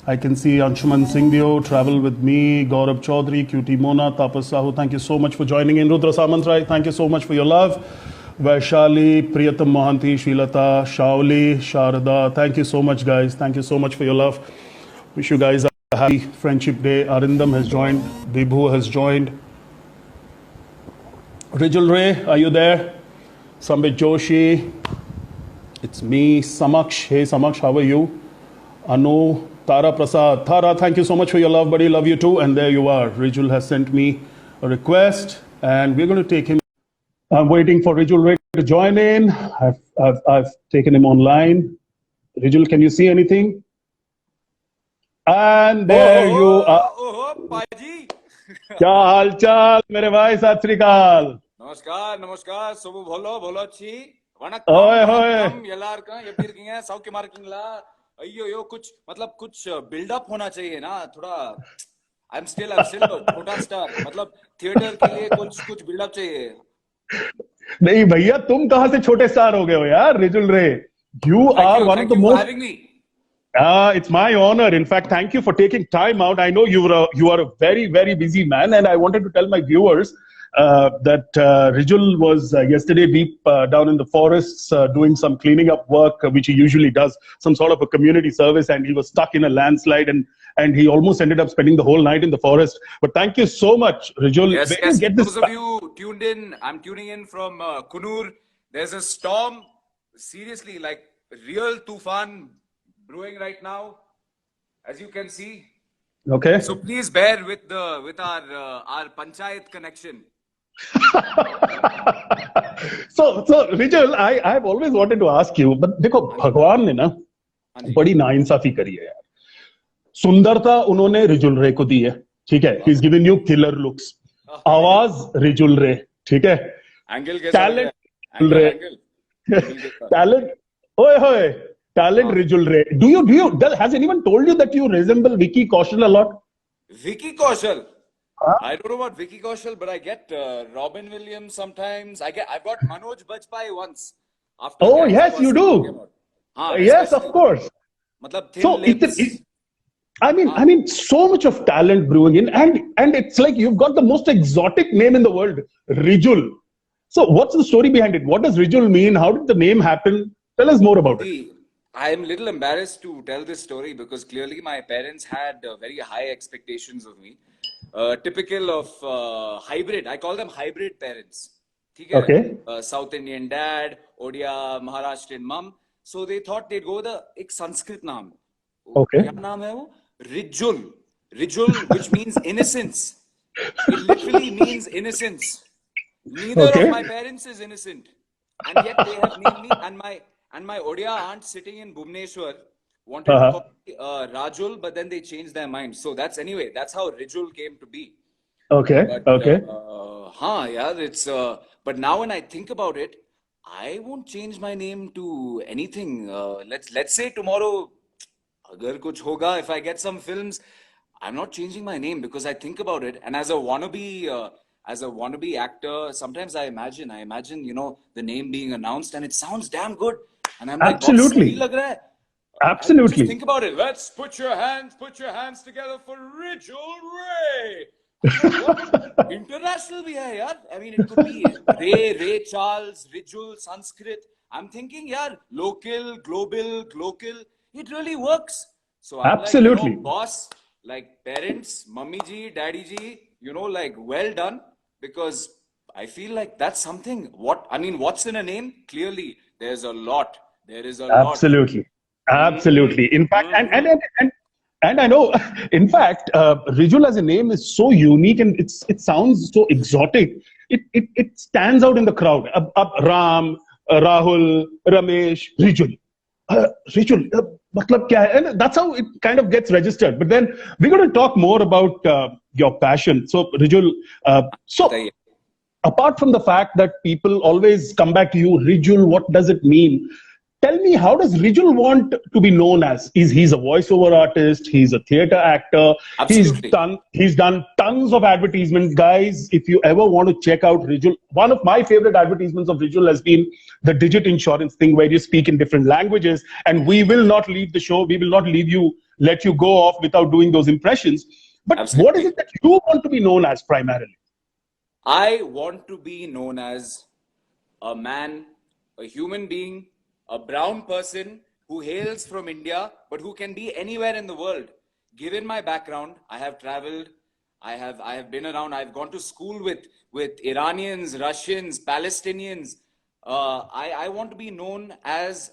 I can see Anshuman Singhdio, Travel With Me, Gaurav Chaudhary, QT Mona, Tapas Sahu. Thank you so much for joining in. Rudra Samantrai, thank you so much for your love. Vaishali, Priyatam Mohanty, Srilata, Shauli, Sharada. Thank you so much, guys. Thank you so much for your love. Wish you guys a happy Friendship Day. Arindam has joined. Debhu has joined. Rijul Ray, are you there? Sambit Joshi. It's me, Samaksh. Hey, Samaksh, how are you? Anu, Tara Prasad. Tara, thank you so much for your love, buddy. Love you too. And there you are. Rijul has sent me a request, and we're going to take him. I'm waiting for Rijul Ray to join in. I've taken him online. Rijul, can you see anything? And there you are. पाजी क्या हालचाल मेरे भाई, सत श्री अकाल. नमस्कार नमस्कार सब भलो भलो छी ओए होए. वणक्कम எல்லாருக்கும் எப்படி இருக்கீங்க சௌக்கியமா இருக்கீங்களா ஐயோ कुछ मतलब कुछ बिल्डअप होना चाहिए ना थोड़ा I'm still छोटा स्टार मतलब थिएटर के लिए कुछ बिल्डअप चाहिए. नहीं भैया, तुम कहां से छोटे स्टार हो गए हो यार. रिजुल रे, you are one of the most. having me. It's my honor. In fact, thank you for taking time out. I know you are a very, very busy man, and I wanted to tell my viewers that Rijul was yesterday deep down in the forests doing some cleaning up work, which he usually does, some sort of a community service, and he was stuck in a landslide, and he almost ended up spending the whole night in the forest. But thank you so much, Rijul. Yes, Where do you get this? those of you tuned in, I'm tuning in from Kunur. There's a storm, seriously, like real tufan brewing right now, as you can see. Okay. So please bear with our panchayat connection. So Rijul, I've always wanted to ask you, but देखो भगवान ने ना बड़ी नाइंसाफी करी है यार. सुंदरता उन्होंने रिजुल रे को दी है, ठीक है. He's given you killer looks. आवाज रिजुल रे, ठीक है. एंगल के टैलेंट रे, टैलेंट ओए होए, टैलेंट रिजुल रे. Do you has anyone told you that you resemble Vicky Kaushal a lot? Vicky Kaushal. I don't know about Vicky Kaushal, but I get Robin Williams sometimes. I've got Manoj Bajpayee once. After oh yes, you do. Yes, of course. मतलब thin so lips. I mean, so much of talent brewing in, and it's like you've got the most exotic name in the world, Rijul. So what's the story behind it? What does Rijul mean? How did the name happen? Tell us more about it. I am a little embarrassed to tell this story because clearly my parents had very high expectations of me. Typical of hybrid. I call them hybrid parents. Okay. South Indian dad, Odia, Maharashtrian mom. So they thought they'd go with a Sanskrit name. Okay. क्या नाम है वो? Rijul. Rijul, which means innocence. It literally means innocence. Neither of my parents is innocent, and yet they have named me. And my Odia aunt sitting in Bhubaneswar wanted to call me Rajul, but then they changed their mind. So that's how Rijul came to be. Okay. But, okay. Yeah, it's. But now when I think about it, I won't change my name to anything. Let's say tomorrow, agar kuch hoga, if I get some films, I'm not changing my name because I think about it. And as a wannabe actor, sometimes I imagine, the name being announced, and it sounds damn good. And I'm like, absolutely. Absolutely. Just think about it. Let's put your hands together for Rijul Ray. What? International bhi hai, yaar. I mean, it could be Ray Charles, Rijul, Sanskrit. I'm thinking, yaar, local, global, local. It really works. So I'm absolutely. like, boss, like parents, mummy ji, daddy ji, like well done, because I feel like that's something. What's in a name? Clearly, there's a lot. There is a absolutely. lot. Absolutely. In fact, and I know, in fact, Rijul as a name is so unique and it sounds so exotic. It stands out in the crowd. Ram, Rahul, Ramesh, Rijul. Rijul, matlab kya hai? And that's how it kind of gets registered. But then we're going to talk more about your passion. So, Rijul, apart from the fact that people always come back to you, Rijul, what does it mean? tell me, how does Rijul want to be known as? He's a voiceover artist, he's a theater actor, Absolutely. he's done tons of advertisements. Guys, if you ever want to check out Rijul, one of my favorite advertisements of Rijul has been the Digit Insurance thing, where you speak in different languages, and we will not leave the show, we will not let you go off without doing those impressions. But what is Absolutely. it that you want to be known as primarily? I want to be known as a man, a human being, a brown person who hails from India, but who can be anywhere in the world. Given my background, I have traveled, I have been around, I've gone to school with Iranians, Russians, Palestinians. I want to be known as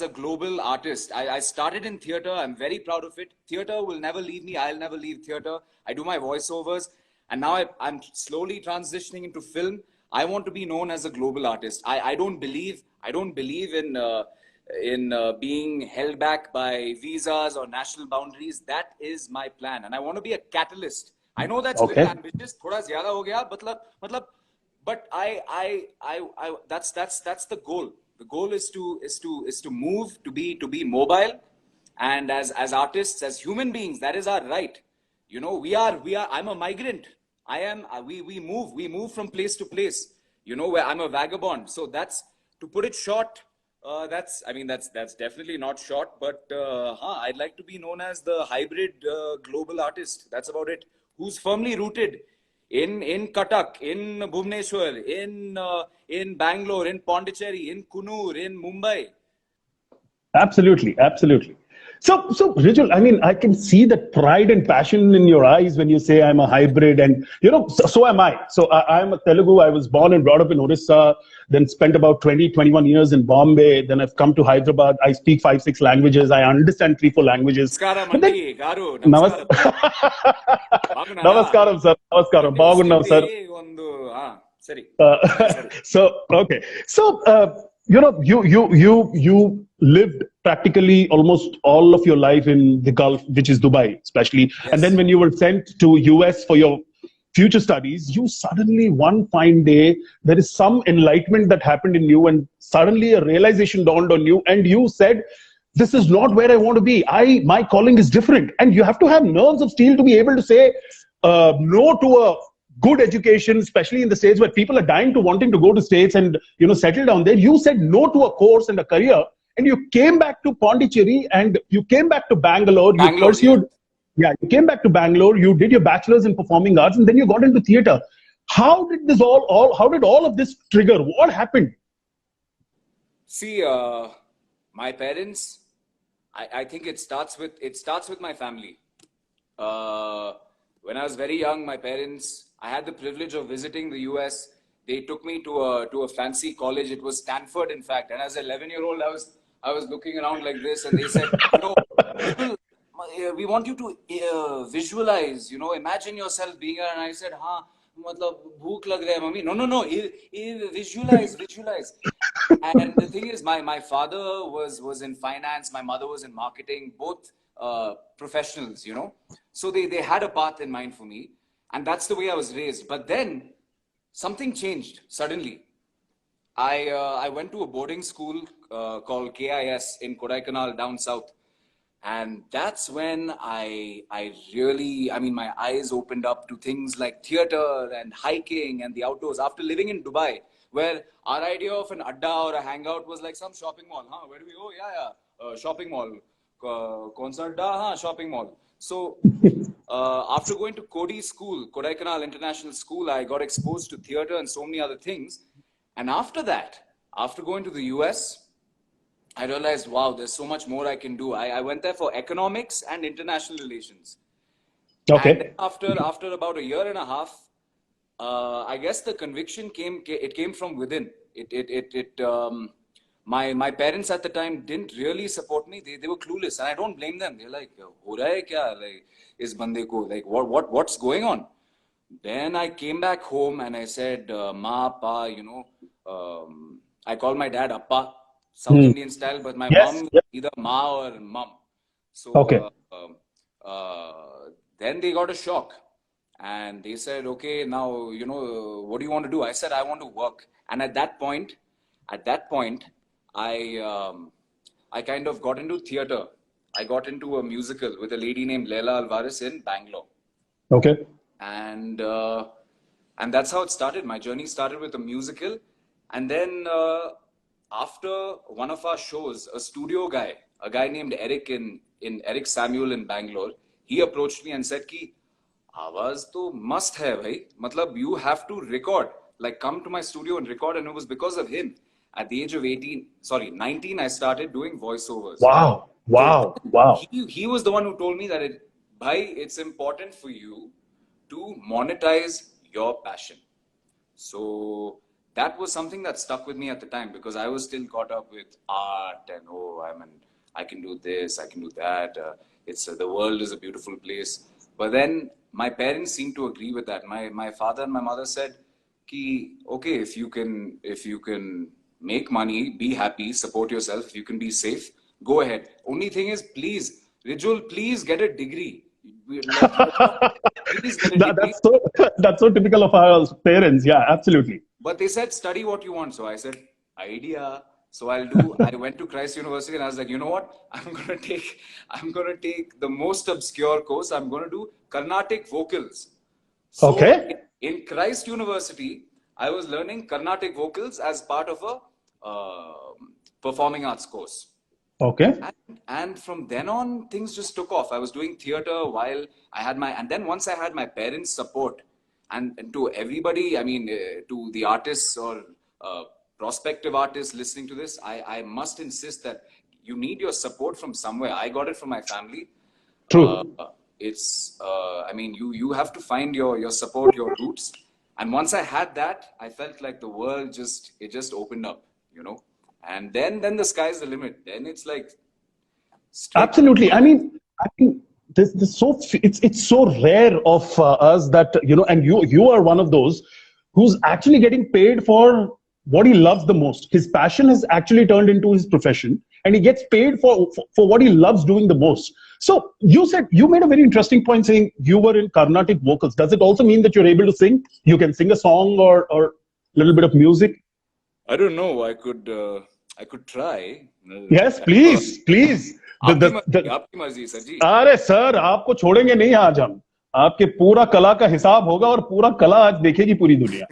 a global artist. I started in theater. I'm very proud of it. Theater will never leave me. I'll never leave theater. I do my voiceovers, and now I'm slowly transitioning into film. I want to be known as a global artist. I don't believe in being held back by visas or national boundaries. That is my plan, and I want to be a catalyst. I know that's a little Okay. ambitious. थोड़ा ज़्यादा हो गया. मतलब, but that's the goal. The goal is to move, to be mobile, and as artists, as human beings, that is our right. You know, we are. I'm a migrant. I am. We move from place to place. You know, where I'm a vagabond. So that's, to put it short. That's definitely not short, but I'd like to be known as the hybrid global artist. That's about it. Who's firmly rooted in Cuttack, in Bhubaneswar, in Bangalore, in Pondicherry, in Kunur, in Mumbai. Absolutely, absolutely. So, Rijul, I mean, I can see that pride and passion in your eyes when you say I'm a hybrid, and so am I. So I'm a Telugu. I was born and brought up in Orissa, then spent about 20, 21 years in Bombay. Then I've come to Hyderabad. I speak 5, 6 languages. I understand 3, 4 languages. Namaskaram, But then, Andy, Garu, Namas- Namaskaram. Bagunara. Namaskaram, sir. Namaskaram. Bagunnam, Telustindi sir. ಒಂದು ಸರಿ Uh, sorry. so okay, so you lived practically almost all of your life in the Gulf, which is Dubai, especially, and then Yes. when you were sent to US for your future studies, you suddenly one fine day there is some enlightenment that happened in you, and suddenly a realization dawned on you, and you said, this is not where I want to be. My calling is different. And you have to have nerves of steel to be able to say no to a good education, especially in the States where people are dying to wanting to go to States and settle down there. You said no to a course and a career, and you came back to Pondicherry, and you came back to Bangalore. You Bangalore, yeah. pursued, yeah, you came back to Bangalore. You did your bachelor's in performing arts, and then you got into theater. How did this how did all of this trigger? What happened? See, my parents, I think it starts with my family. When I was very young, my parents, I had the privilege of visiting the US. They took me to a fancy college. It was Stanford, in fact. And as an 11-year-old, I was looking around like this, and they said, Vipul, we want you to visualize. Imagine yourself being here. And I said, मतलब भूख लग रहा है mummy. No, visualize. And the thing is, my father was in finance, my mother was in marketing, both professionals, so they had a path in mind for me, and that's the way I was raised. But then something changed suddenly. I went to a boarding school called KIS in Kodaikanal down south, and that's when I really, my eyes opened up to things like theater and hiking and the outdoors after living in Dubai, where our idea of an adda or a hangout was like some shopping mall. Where do we go? Yeah, shopping mall. Kaun sa adda? Shopping mall. So after going to Kodi School, Kodaikanal International School, I got exposed to theater and so many other things. And after that, after going to the US, I realized, wow, there's so much more I can do. I went there for economics and international relations. And then Okay. after about a year and a half, I guess the conviction came from within. My parents at the time didn't really support me. They were clueless, and I don't blame them. They're like, "हो रहा है क्या? Like, इस बंदे को, like, what's going on?" Then I came back home and I said, Ma, Pa, I call my dad Appa, South Hmm. Indian style, but my Yes. mom, Yep. either Ma or Mum. So Okay. then they got a shock, and they said, okay, now, what do you want to do? I said, I want to work. And at that point, I I kind of got into theater. I got into a musical with a lady named Leila Alvarez in Bangalore. Okay. And that's how it started. My journey started with a musical, and then after one of our shows, a studio guy, a guy named Eric in Eric Samuel in Bangalore, he approached me and said कि आवाज तो must है भाई, मतलब you have to record, like come to my studio and record. And it was because of him. At the age of 19, I started doing voiceovers. Wow. Wow. So Wow. he was the one who told me that it's important for you to monetize your passion. So that was something that stuck with me at the time, because I was still caught up with art and I can do this, I can do that. It's the world is a beautiful place. But then my parents seemed to agree with that. My father and my mother said, "Ki okay, if you can make money, be happy, support yourself. If you can be safe, go ahead. Only thing is, please, Rijul, please get a degree. Please get a degree." That's so typical of our parents. Yeah, absolutely. But they said, study what you want. So I said, idea. So I went to Christ University and I was like, you know what? I'm gonna take the most obscure course. I'm gonna do Carnatic vocals. So Okay. in Christ University, I was learning Carnatic vocals as part of a performing arts course. Okay. And from then on, things just took off. I was doing theater while I had and then once I had my parents' support, and to everybody, I mean, to the artists or prospective artists listening to this, I must insist that you need your support from somewhere. I got it from my family. True. I mean, you have to find your support, your roots. And once I had that, I felt like the world just opened up, you know. And then the sky's the limit. Then it's like straight. Absolutely. I mean, this so it's so rare of us that and you are one of those who's actually getting paid for what he loves the most. His passion has actually turned into his profession, and he gets paid for what he loves doing the most. So you made a very interesting point saying you were in Carnatic vocals. Does it also mean that you're able to sing? You can sing a song or a little bit of music? I don't know. I could try. Yes, please. आपकी मर्जी sir जी. अरे sir, आपको छोड़ेंगे नहीं आज हम. आपके पूरा कला का हिसाब होगा और पूरा कला आज देखेगी पूरी दुनिया.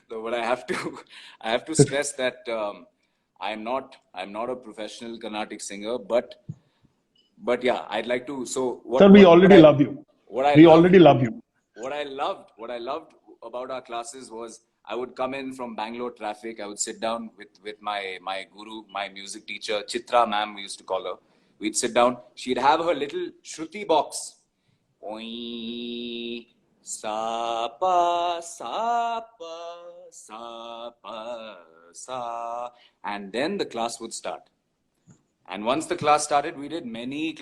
So, but I have to stress that I'm not a professional Carnatic singer, but yeah, I'd like to. So sir, we already love you. We already love you. What I loved about our classes was I would come in from Bangalore traffic. I would sit down with my guru, my music teacher, Chitra ma'am, we used to call her. We'd sit down. She'd have her little Shruti box. Oi, sa pa sa pa sa pa sa, and then the class would start. And once the class started, we did many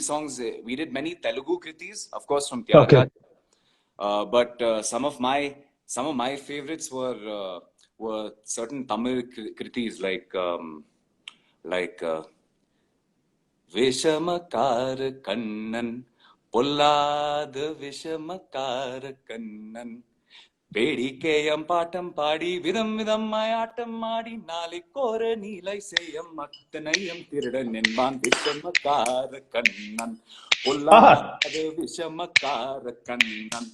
songs. We did many Telugu kritis, of course, from Tyagaraja. Okay. But some of my favorites were certain Tamil kritis like Vishamakar Kannan, Pollada Vishamakar Kannan, Pedikeyam Patam Padi, Vidam Mayatam Madi, Nalikora Nilai Sayam Mattanayam Tiridan Ninban Vishamakar Kannan, Pollada Vishamakar Kannan.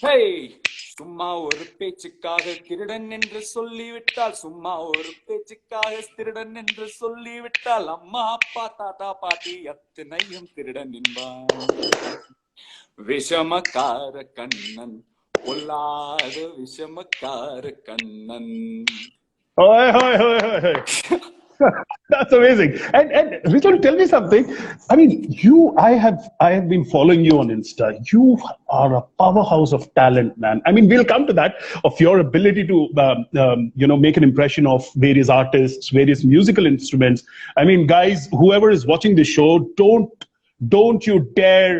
Hey! சும்மா ஒரு பேச்சுக்காக திருடன் என்று சொல்லிவிட்டால், சும்மா ஒரு பேச்சுக்காக திருடன் என்று சொல்லிவிட்டால், அம்மா அப்பா தாத்தா பாட்டி அத்தனையும் திருடன் என்பான். விஷமக்கார கண்ணன், பொல்லாத Vishamakkara Kannan. That's amazing. And Rijul, tell me something. I mean, I have been following you on Insta. You are a powerhouse of talent, man. I mean, we'll come to that, of your ability to make an impression of various artists, various musical instruments. I mean, guys, whoever is watching this show, don't you dare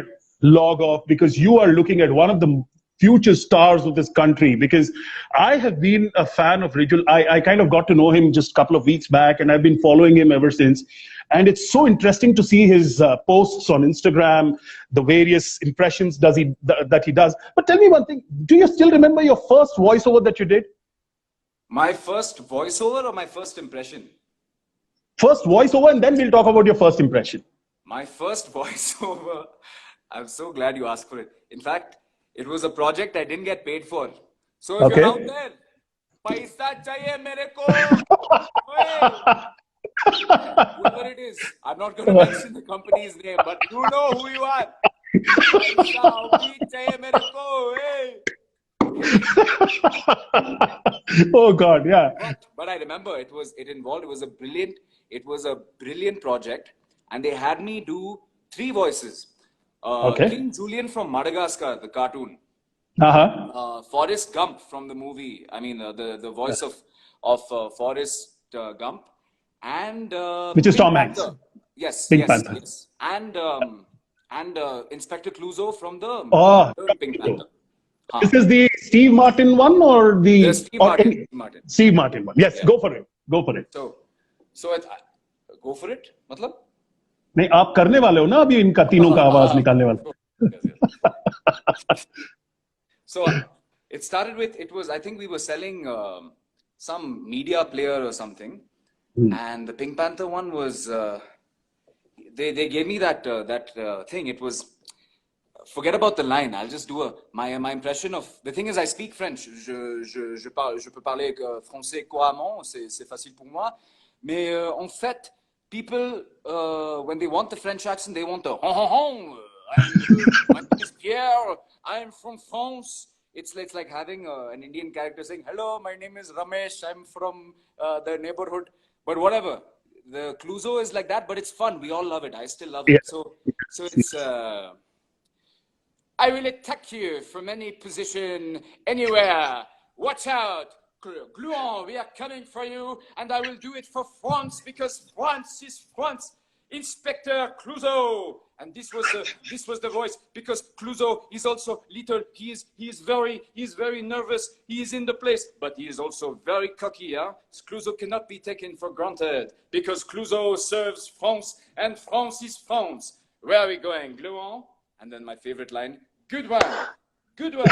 log off, because you are looking at one of the future stars of this country. Because I have been a fan of Rijul. I kind of got to know him just a couple of weeks back, and I've been following him ever since. And it's so interesting to see his posts on Instagram, the various impressions that he does. But tell me one thing, do you still remember your first voiceover that you did? My first voiceover or my first impression? First voiceover, and then we'll talk about your first impression. My first voiceover, I'm so glad you asked for it. In fact, it was a project I didn't get paid for. So if you're out Okay. there, paisa chahiye mere ko. Hey, whoever it is, I'm not going to mention the company's name, but you know who you are. Paisa abhi chahiye mere ko. Hey. Oh God, yeah. But I remember it was a brilliant project, and they had me do 3 voices. Okay. King Julian from Madagascar, the cartoon. Uh-huh. Forrest Gump from the movie. I mean, the voice of Forrest Gump, and Which is Pink Tom Hanks. Panther. Yes, Pink yes, Panther. yes, and Inspector Clouseau from the Oh, Pink Panther. Huh. this is the Steve Martin one or the Steve or Martin. any- Steve Martin. Steve Martin one? Yes, Yeah. go for it. Go for it. So go for it. मतलब? नहीं, आप करने वाले हो ना अभी इनका तीनों का आवाज निकालने वाला. Yes. So it started with, I think we were selling some media player or something, and the Pink Panther one was they gave me that thing. It was, forget about the line. I'll just do my impression of, the thing is I speak French. Je peux parler français couramment. C'est facile pour moi. Mais en fait, people when they want the French accent, they want the my name is Pierre. I'm from France. It's like having an Indian character saying, "Hello, my name is Ramesh. I'm from the neighborhood." But whatever. The Clouseau is like that, but it's fun. We all love it. I still love it. Yeah. So it's. I will attack you from any position, anywhere. Watch out. Gluon, we are coming for you, and I will do it for France, because France is France. Inspector Clouseau. And this was the voice, because Clouseau is also little. He is very nervous. He is in the place, but he is also very cocky. Huh? Clouseau cannot be taken for granted, because Clouseau serves France, and France is France. Where are we going, Gluon? And then my favorite line, good one, good one.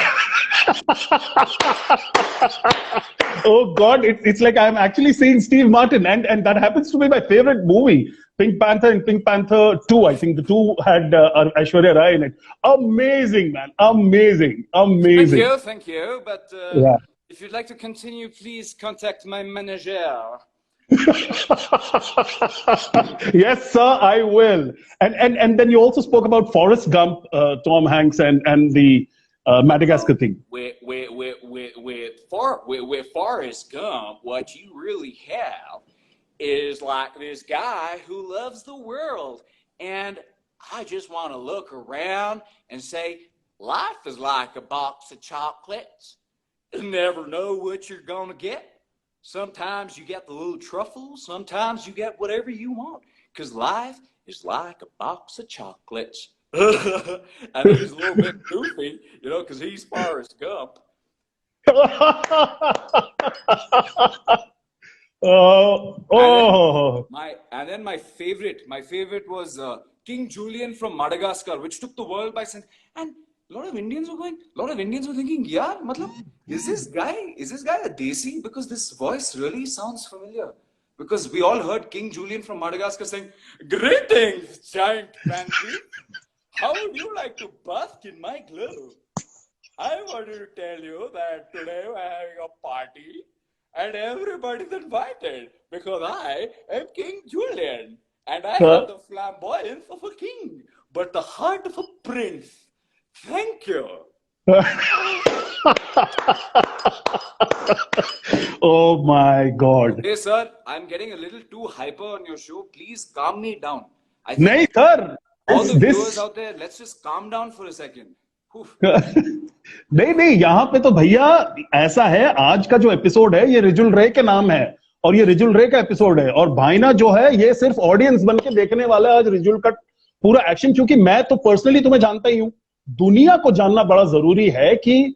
Oh God, it's like I'm actually seeing Steve Martin, and that happens to be my favorite movie, Pink Panther and Pink Panther 2. I think the 2 had Aishwarya Rai in it. Amazing, man, amazing. Thank you. But Yeah. if you'd like to continue, please contact my manager. Yes, sir, I will. And then you also spoke about Forrest Gump, Tom Hanks, and the Madagascar thing. With Forrest Gump, what you really have is like this guy who loves the world, and I just want to look around and say, life is like a box of chocolates. You never know what you're gonna get. Sometimes you get the little truffles, sometimes you get whatever you want, because life is like a box of chocolates. And he's a little bit goofy, because he's Forrest Gump. And then my favorite was King Julian from Madagascar, which took the world by storm. And a lot of Indians were thinking, yeah, matlab, is this guy a Desi? Because this voice really sounds familiar. Because we all heard King Julian from Madagascar saying, greetings, giant pansy. How would you like to bask in my glow? I wanted to tell you that today we're having a party and everybody's invited because I am King Julian and I have the flamboyance of a king, but the heart of a prince. Thank you. Oh my God. Hey sir, I'm getting a little too hyper on your show. Please calm me down. I think Nahi, sir. all the viewers out there, let's just calm down for a second. नहीं यहाँ पे तो भैया ऐसा है, आज का जो एपिसोड है ये रिजुल रे के नाम है और ये रिजुल रे का एपिसोड है और भाईना जो है ये सिर्फ ऑडियंस बन के देखने वाला है आज रिजुल का पूरा एक्शन, क्योंकि मैं तो पर्सनली तुम्हें जानता ही हूं, दुनिया को जानना बड़ा जरूरी है कि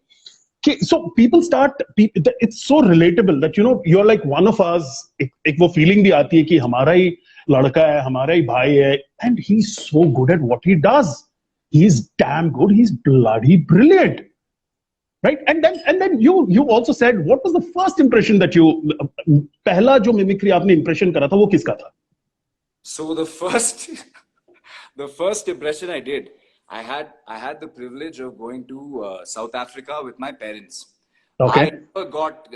so people start, it's so relatable that you're like one of us. एक वो फीलिंग भी आती है कि हमारा ही लड़का है, हमारा ही भाई है, and he's so good at what he does. He's damn good. He's bloody brilliant, right? And then you also said, what was the first impression that you, पहला जो mimicry आपने impression करा था वो किसका था? So the first, the first impression I did, I had the privilege of going to South Africa with my parents. I Okay. never got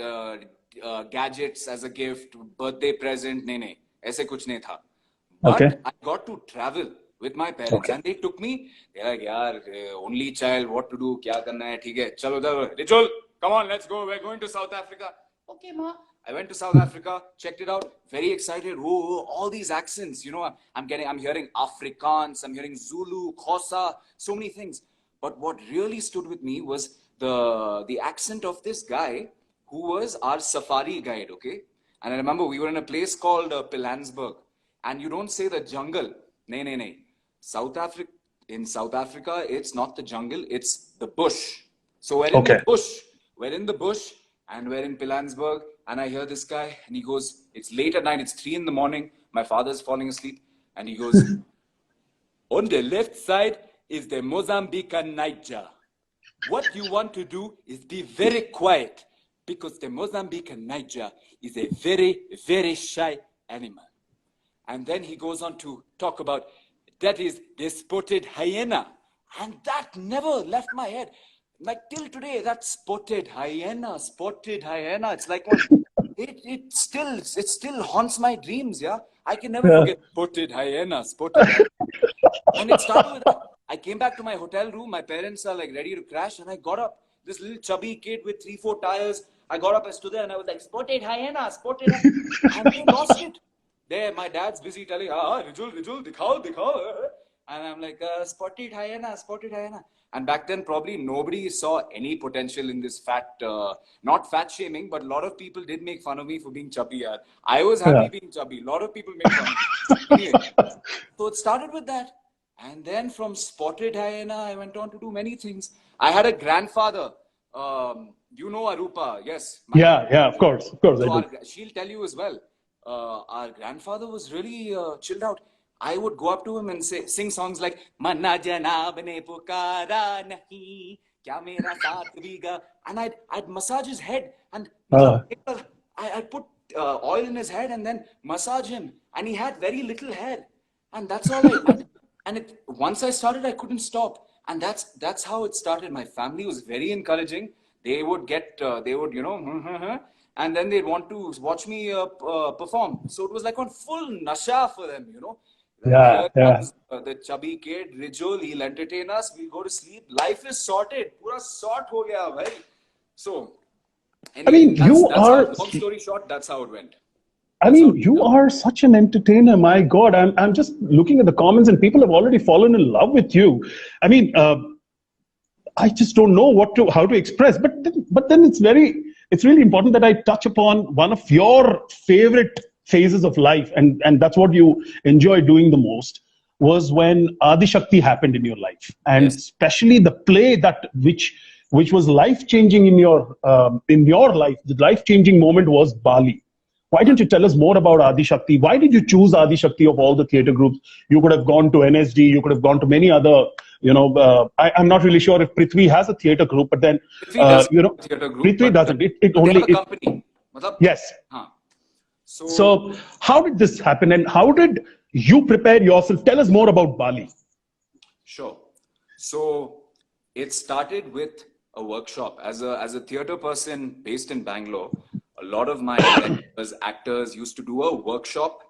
gadgets as a gift, birthday present, nahi nahi, ऐसे कुछ नहीं था. Okay. But I got to travel with my parents, Okay. and they took me. They're like, यार, only child, what to do, क्या करना है, ठीक है, चलो चलो, Rijul, come on, let's go. We're going to South Africa. Okay, ma. I went to South Africa, checked it out, very excited. Oh, all these accents, I'm hearing Afrikaans, I'm hearing Zulu, Xhosa, so many things. But what really stood with me was the accent of this guy who was our safari guide, okay? And I remember we were in a place called Pilansberg, and you don't say the jungle. Nay, nay, nay. In South Africa, it's not the jungle, it's the bush. So we're in the Okay. bush. We're in the bush and we're in Pilansberg. And I hear this guy and he goes, it's late at night, it's 3 in the morning. My father's falling asleep. And he goes, on the left side is the Mozambican Niger. What you want to do is be very quiet because the Mozambican Niger is a very, very shy animal. And then he goes on to talk about that is the spotted hyena. And that never left my head. Like till today, that spotted hyena. It's like it still haunts my dreams, yeah. I can never Yeah. forget spotted hyena. And it started with that. I came back to my hotel room. My parents are like ready to crash, and I got up. This little chubby kid with 3-4 tires. I got up, I stood there, and I was like, spotted hyena, and they lost it. There, my dad's busy telling, Rijul, dikhao. And I'm like, spotted hyena. And back then, probably nobody saw any potential in this not fat shaming, but a lot of people did make fun of me for being chubby. Yaar. I was happy Yeah. being chubby. A lot of people made fun of me. Anyway, so it started with that. And then from spotted hyena, I went on to do many things. I had a grandfather. You know Arupa, yes. Yeah. Yeah. Of course. Of course, I So do. she'll tell you as well. Our grandfather was really chilled out. I would go up to him and sing songs like "Manna Janab ne pukara nahi, kya mera saath bhiga," and I'd massage his head and Uh, I'd put oil in his head and then massage him, and he had very little hair, and that's all once I started, I couldn't stop, and that's how it started. My family was very encouraging. They would and then they'd want to watch me perform. So it was like on full nasha for them. Like, yeah. here Yeah. comes the chubby kid, Rijul, he'll entertain us, we'll go to sleep. Life is sorted. Pura sort ho gaya, bhai. So, I anyway, mean, you that's how, are. long story short, that's how it went. I That's how mean, it you went. are such an entertainer. My God, I'm just looking at the comments, and people have already fallen in love with you. I mean, I just don't know how to express. But then it's really important that I touch upon one of your favorite phases of life, and that's what you enjoy doing the most, was when Adi Shakti happened in your life, and Yes. especially the play which was life changing in your life. The life changing moment was Bali. Why don't you tell us more about Adi Shakti? Why did you choose Adi Shakti of all the theatre groups? You could have gone to NSD, you could have gone to many other, I'm not really sure if Prithvi has a theatre group, but then, Prithvi does have a theatre group, Prithvi but doesn't. It they have only, a company. Matlab, yes. हाँ. So, So how did this happen and how did you prepare yourself? Tell us more about Bali. sure. So it started with a workshop. As a theatre person based in Bangalore, a lot of my directors, actors used to do a workshop.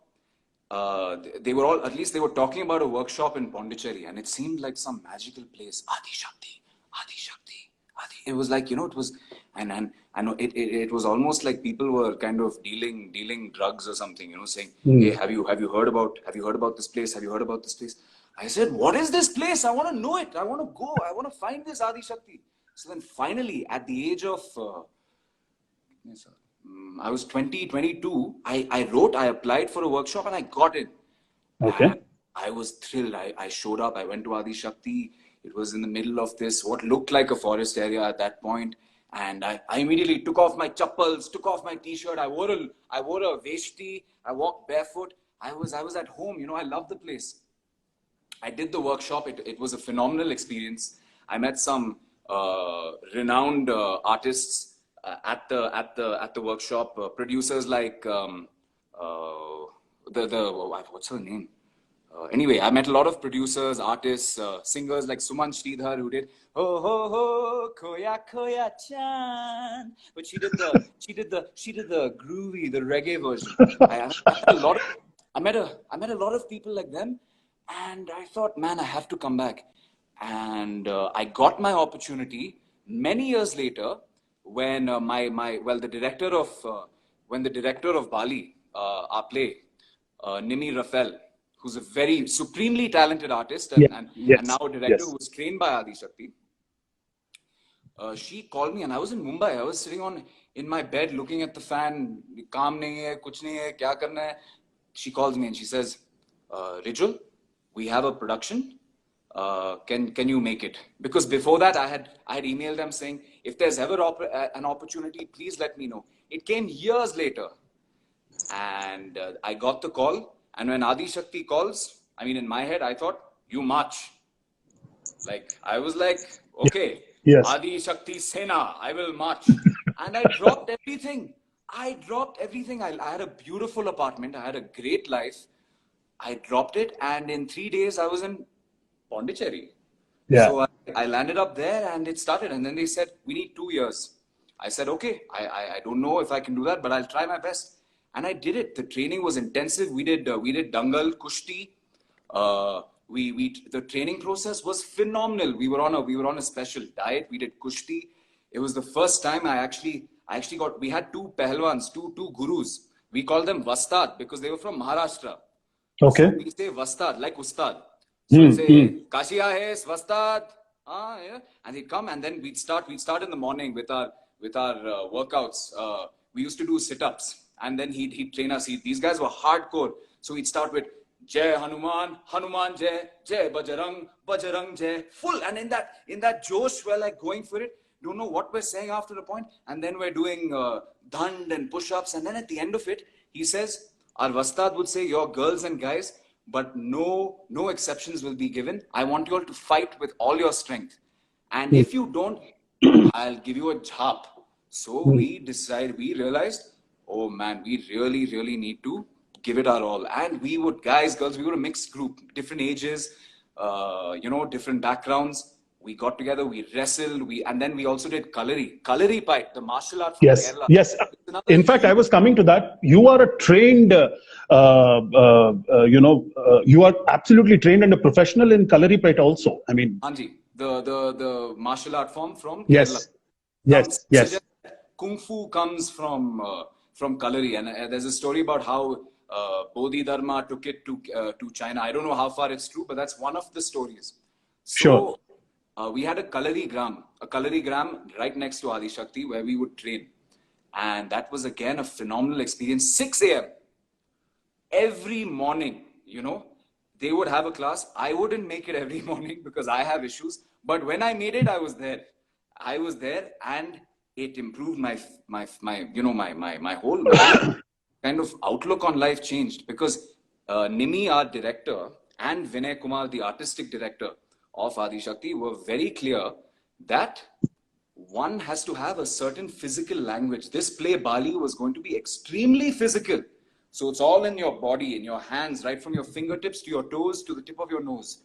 They were all, at least they were talking about a workshop in Pondicherry, and it seemed like some magical place. Adi Shakti, Adi Shakti, Adi. It was like, it was, and I know it was almost like people were kind of dealing drugs or something, saying, "Hey, have you heard about this place? Have you heard about this place?" I said, "What is this place? I want to know it. I want to go. I want to find this Adi Shakti." So then finally, at the age of yes, sir. I was 20, 22. I applied for a workshop and I got it. Okay. And I was thrilled. I showed up. I went to Adi Shakti. It was in the middle of this, what looked like a forest area at that point. And I immediately took off my chappals, took off my t-shirt. I wore a veshti. I walked barefoot. I was at home. I loved the place. I did the workshop. It was a phenomenal experience. I met some renowned artists at the workshop. Producers like what's her name? Anyway, I met a lot of producers, artists, singers like Suman Sridhar who did ho ho ho koya koya chan, but she did the groovy, the reggae version. I met a lot of I met a lot of people like them, and I thought, man, I have to come back, and I got my opportunity many years later when the director of Bali, our play, Nimi Rafael, who's a very supremely talented artist Yeah. and now Yes. a director who Yes. was trained by Adi Shakti. She called me and I was in Mumbai. I was sitting in my bed looking at the fan. Kaam nahi hai, kuch nahi hai, kya karna hai? She calls me and she says, Rijul, we have a production. Can you make it? Because before that, I had emailed them saying, if there's ever an opportunity, please let me know. It came years later, and I got the call. And when Adi Shakti calls, I mean, in my head, I thought, you march. Like, I was like, okay, Yes. Adi Shakti Sena, I will march. And I dropped everything. I had a beautiful apartment. I had a great life. I dropped it, and in 3 days, I was in Pondicherry. Yeah. So I landed up there, and it started. And then they said, we need 2 years. I said, okay, I don't know if I can do that, but I'll try my best. And I did it. The training was intensive. We did Dangal, Kushti. The training process was phenomenal. We were on a special diet. We did Kushti. It was the first time I actually we had two Pahlwans, two gurus. We called them Vastad because they were from Maharashtra. So Okay. we say Vastad, like Ustad. So we'd Hmm. Hmm. say, Kashiya hai, Vastad. Yeah. And he'd come, and then we'd start in the morning with our workouts. We used to do sit-ups, and then he'd train us. These guys were hardcore. So we'd start with Jai Hanuman, Hanuman Jai, Jai Bajrang, Bajrang Jai, full. And in that Josh, we're like going for it. Don't know what we're saying after a point, and then we're doing dhand and push-ups, and then at the end of it, he says, our Vastad would say, you're girls and guys, but no exceptions will be given. I want you all to fight with all your strength. And if you don't, I'll give you a jhap. So we realized, oh man, we really, really need to give it our all. And we would, guys, girls, we were a mixed group, different ages, different backgrounds. We got together, we wrestled, and then we also did Kalari Pipe, the martial art from Yes. Kerala. Yes. It's another In fact, I huge. was coming to that. You are a trained, you are absolutely trained and a professional in Kalaripayat also. I mean, Hanji, the martial art form from Kerala. yes. Some Yes. Yes. suggest that Kung Fu comes from Kalari, and there's a story about how Bodhidharma took it to China. I don't know how far it's true, but that's one of the stories. Sure. So we had a Kalari Gram right next to Adi Shakti where we would train, and that was again a phenomenal experience. 6 a.m. every morning, they would have a class. I wouldn't make it every morning because I have issues. But when I made it, I was there. I was there, and it improved my whole kind of outlook on life changed because Nimi, our director, and Vinay Kumar, the artistic director of Adi Shakti, were very clear that one has to have a certain physical language. This play, Bali, was going to be extremely physical. So it's all in your body, in your hands, right from your fingertips to your toes to the tip of your nose.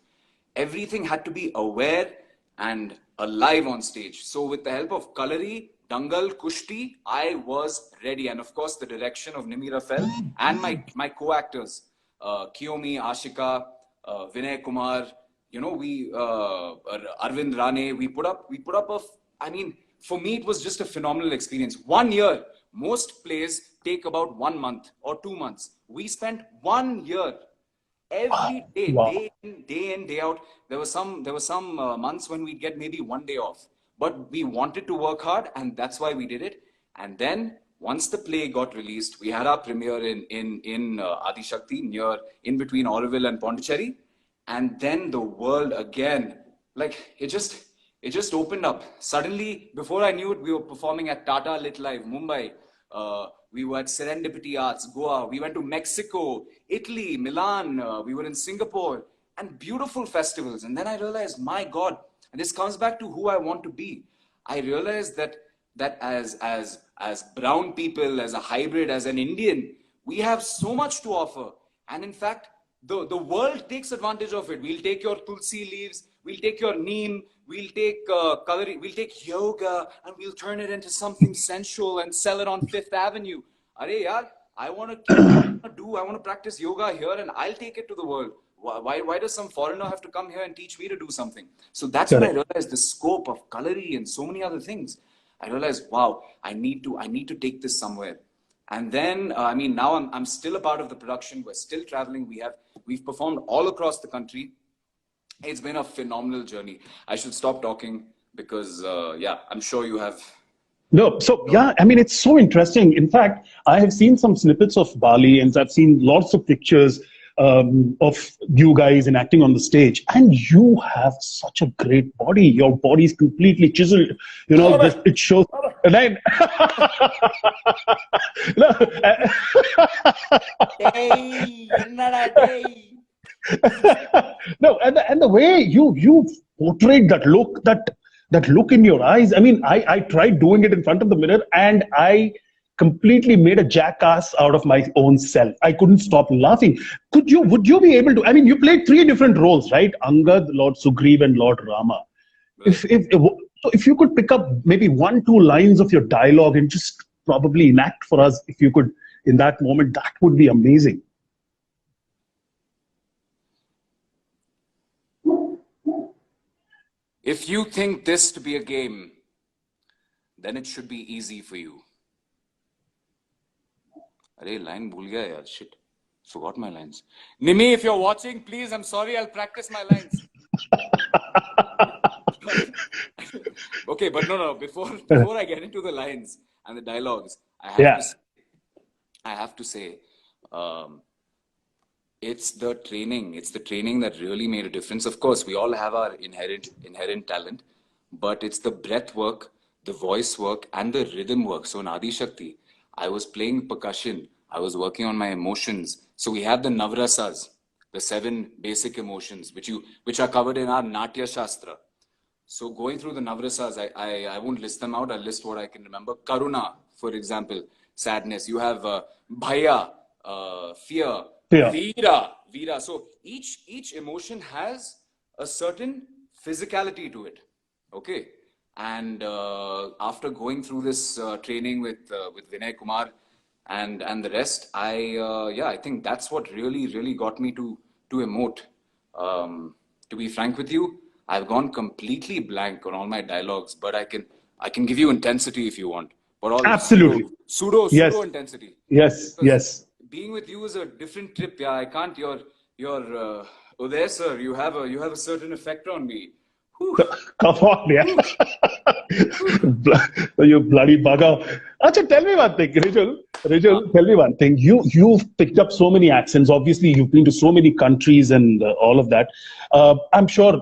Everything had to be aware and alive on stage. So with the help of Kalari, Dangal, Kushti, I was ready. And of course, the direction of Nimi Rafael and my co-actors, Kiyomi, Ashika, Vinay Kumar, Arvind Rane, I mean, for me, it was just a phenomenal experience. 1 year, most plays take about 1 month or 2 months. We spent 1 year every day, Wow. day in, day out. There were some months when we'd get maybe one day off, but we wanted to work hard, and that's why we did it. And then once the play got released, we had our premiere in Adi Shakti near in between Auroville and Pondicherry, and then the world again, like it just opened up. Suddenly, before I knew it, we were performing at Tata Lit Live, Mumbai. We were at Serendipity Arts, Goa. We went to Mexico, Italy, Milan. We were in Singapore, and beautiful festivals. And then I realized, my God, and this comes back to who I want to be. I realized that as brown people, as a hybrid, as an Indian, we have so much to offer. And in fact, the world takes advantage of it. We'll take your tulsi leaves, we'll take your neem, we'll take we'll take yoga, and we'll turn it into something sensual and sell it on Fifth Avenue. Are yaar, I want to practice yoga here, and I'll take it to the world. Why does some foreigner have to come here and teach me to do something? So that's when I Correct. realized the scope of Kalari and so many other things. I realized, wow, I need to take this somewhere. And then, I mean, now I'm still a part of the production. We're still traveling. We've performed all across the country. It's been a phenomenal journey. I should stop talking because, yeah, I'm sure you have. No, so yeah, I mean, it's so interesting. In fact, I have seen some snippets of Bali, and I've seen lots of pictures of you guys enacting on the stage, and you have such a great body. Your body is completely chiseled. You know, this, it shows. Right? No, Hey, Innada day. no, and the way you portrayed that look in your eyes. I mean, I tried doing it in front of the mirror, and I completely made a jackass out of my own self. I couldn't stop laughing. Would you be able to? I mean, you played three different roles, right? Angad, Lord Sugriv, and Lord Rama. Right. If you could pick up maybe 1-2 lines of your dialogue and just probably enact for us, if you could, in that moment, that would be amazing. If you think this to be a game, then it should be easy for you. Arey, line bhul gaya yaar. Shit. Forgot my lines. Nimi, if you're watching, please, I'm sorry, I'll practice my lines. Okay, but no. Before I get into the lines and the dialogues, Yeah. I have to say, it's the training. It's the training that really made a difference. Of course, we all have our inherent talent, but it's the breath work, the voice work, and the rhythm work. So in Adi Shakti, I was playing percussion. I was working on my emotions. So we have the Navrasas, the 7 basic emotions, which are covered in our Natya Shastra. So going through the Navrasas, I won't list them out. I'll list what I can remember. Karuna, for example, sadness. You have Bhaya, fear. Yeah. Veera. So each emotion has a certain physicality to it. Okay. And after going through this training with Vinay Kumar and the rest, I think that's what really got me to emote. To be frank with you, I've gone completely blank on all my dialogues, but I can give you intensity if you want, but all Absolutely. pseudo Yes. intensity. Yes. Because Yes. being with you is a different trip. Yeah, I can't. You're Uday sir. You have a certain effect on me. Whew. Come on, yeah. You bloody bugger. Acha, tell me one thing, Rijul, tell me one thing. You've picked up so many accents. Obviously, you've been to so many countries and all of that. I'm sure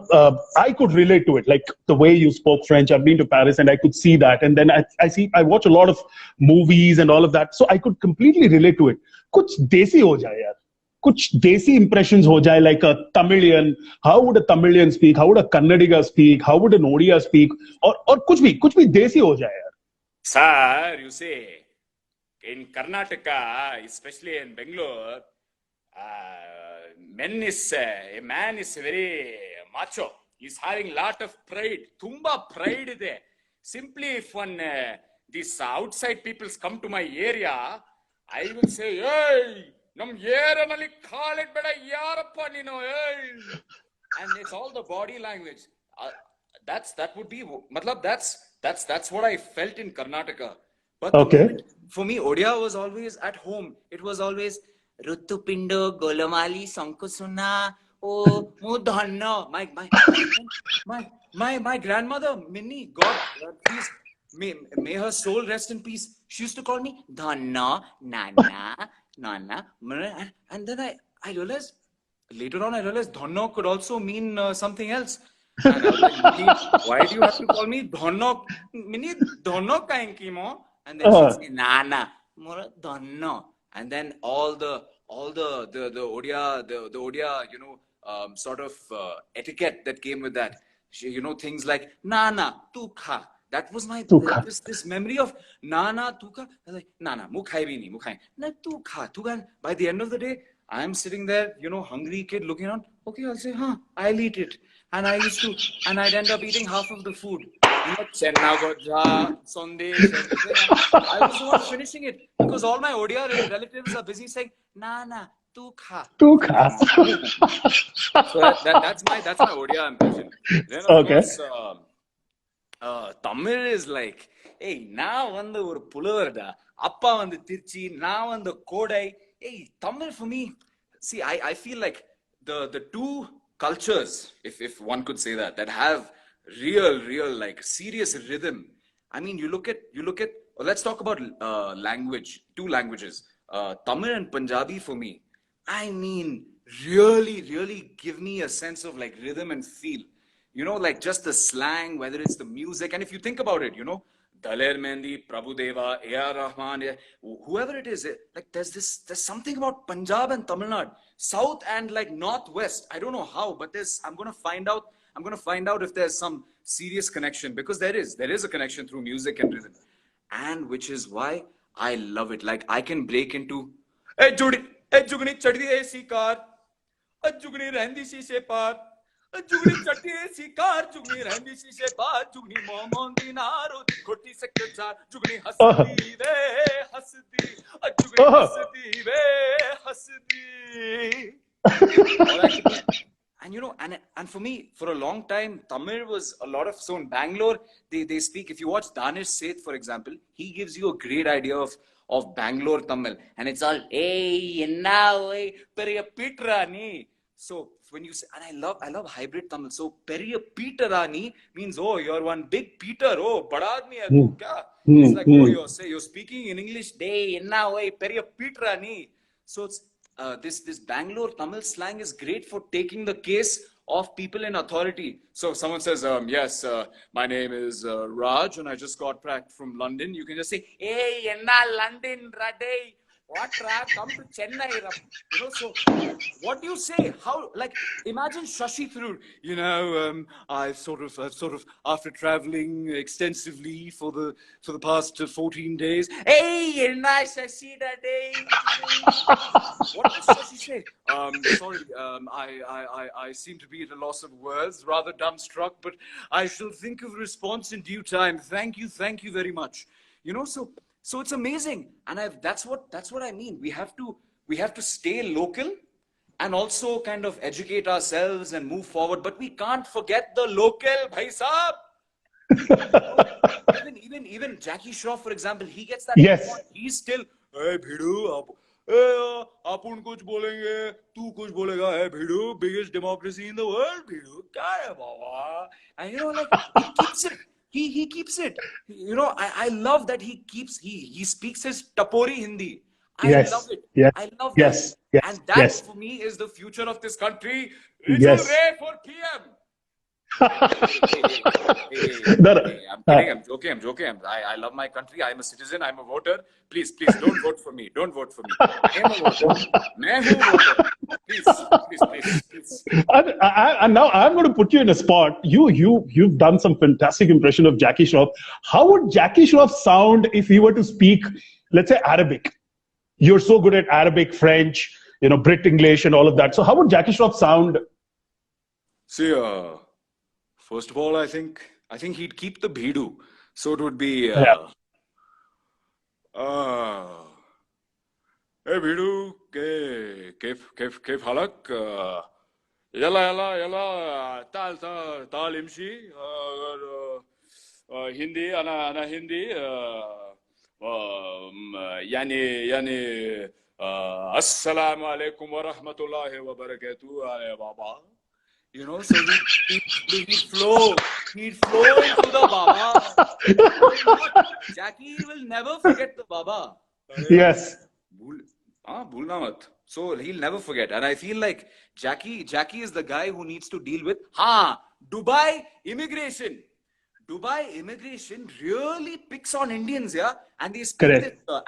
I could relate to it. Like the way you spoke French. I've been to Paris and I could see that. And then I watch a lot of movies and all of that. So I could completely relate to it. कुछ देसी हो जाए यार. कुछ देसी impressions हो जाए, like a Tamilian. How would a Tamilian speak? How would a Kannadiga speak? How would an Odia speak? और कुछ भी देसी हो जाए यार. Sir, you see, in Karnataka, especially in Bangalore, a man is very macho. He's having a lot of pride. Tumba pride there. Simply if these outside people come to my area, I will say, hey, nam yeranali khalet beda yarappa nino, hey. And it's all the body language. That would be, matlab, that's what I felt in Karnataka. But Okay. for me, Odia was always at home. It was always Rutupindo, Golamali, Sankusuna, oh, Mudhanna. My grandmother, Minnie, God, please, may her soul rest in peace. She used to call me Dhanna, Nana. And then I realized, later on, I realized Dhanna could also mean something else. And I was like, Minnie, why do you have to call me Dhanna? Minnie, Dhanna kainki mo? And then she'd say, Nana, mora Dhanna. And then all the Odia, the Odia, sort of etiquette that came with that. Things like Nana, tu kha. That was my this memory of Nana, tu kha. I was like, Nana, mukhai bhi nahi, mukhai. Na tu kha. By the end of the day, I'm sitting there, you know, hungry kid looking around. Okay, I'll say, huh, I'll eat it. And I used to, and I'd end up eating half of the food. You know, Chenna Godja, Sandesh, everything. And I was the one finishing it because all my Odia relatives are busy saying, "Na na, tu kha." Too khas. So that's my Odia impression. Then of Okay. course, Tamil is like, hey, நான் வந்து ஒரு புலவர்டா, அப்பா வந்து திருச்சி, நான் வந்து கோடை. Hey, Tamil for me, see, I feel like the two cultures, if one could say that, that have real like serious rhythm. I mean, you look at. Let's talk about language. Two languages, Tamil and Punjabi for me. I mean, really give me a sense of like rhythm and feel. You know, like just the slang, whether it's the music. And if you think about it, you know, Daler Mendi, Prabhudeva, A.R. Rahman, whoever it is, like there's something about Punjab and Tamil Nadu, South and like Northwest. I don't know how, but I'm going to find out. I'm going to find out if there's some serious connection, because there is a connection through music and rhythm. And which is why I love it. Like I can break into, hey, Judy, hey, Jugni, chadi AC car, a Jugni Randi se par. Jugni chatti si car, Jugni Randi si par, Jugni momon dinaro, khoti sector char, Jugni hasdi ve hasdi, Jugni hasdi ve hasdi. And you know, and for me, for a long time, Tamil was a lot of, so in Bangalore, they speak, if you watch Danish Seth, for example, he gives you a great idea of Bangalore Tamil. And it's all, hey, enna, hey, periya Petrani. So when you say, and I love hybrid Tamil. So periya Petrani means, oh, you're one big Peter, oh, bada aadmi hai tu kya? It's like, oh, you're speaking in English, hey, enna, hey, periya Petrani. So it's, this Bangalore Tamil slang is great for taking the case of people in authority. So if someone says, yes, my name is Raj and I just got back from London, you can just say, hey, enna London, Radey. What, come to Chennai. You know, so what do you say? How, like, imagine Shashi Tharoor, you know, I've sort of, after traveling extensively for the past 14 days, hey, nice, Shashi, Radey. What does Shashi say? Sorry, I seem to be at a loss of words, rather dumbstruck, but I shall think of a response in due time. Thank you very much. You know, so it's amazing, and that's what I mean. We have to stay local, and also kind of educate ourselves and move forward. But we can't forget the local, bhai sahab. Even Jackie Shroff, for example, he gets that. Yes. He's still, hey, Bhidu, अपन कुछ बोलेंगे, तू कुछ बोलेगा, hey, Bhidu, biggest democracy in the world, Bhidu, क्या है बाबा? And you know, like, he keeps it. He keeps it. You know, I love that he speaks his Tapori Hindi. I Yes. love it. Yes. I love Yes. that. Yes. And that Yes. for me is the future of this country. Riju Yes. Ray for PM. Hey, No, no. I'm kidding. I'm joking. I love my country. I'm a citizen. I'm a voter. Please, don't vote for me. Don't vote for me. I am a voter. मैं हूँ voter. Please. And now I'm going to put you in a spot. You've done some fantastic impression of Jackie Shroff. How would Jackie Shroff sound if he were to speak, let's say, Arabic? You're so good at Arabic, French, you know, Brit English, and all of that. So how would Jackie Shroff sound? See, first of all, I think he'd keep the Bhidu. So it would be, hey Bhidu, kef halak? Yalla, tal imshi, Hindi, ana Hindi, yani, assalamu alaikum wa rahmatullahi wa barakatuh, baba. You know, so he'd flow into the Baba. Jackie will never forget the Baba. Yes. Bhulna mat. So he'll never forget. And I feel like Jackie is the guy who needs to deal with Dubai immigration. Dubai immigration really picks on Indians, yeah, and they speak Correct. this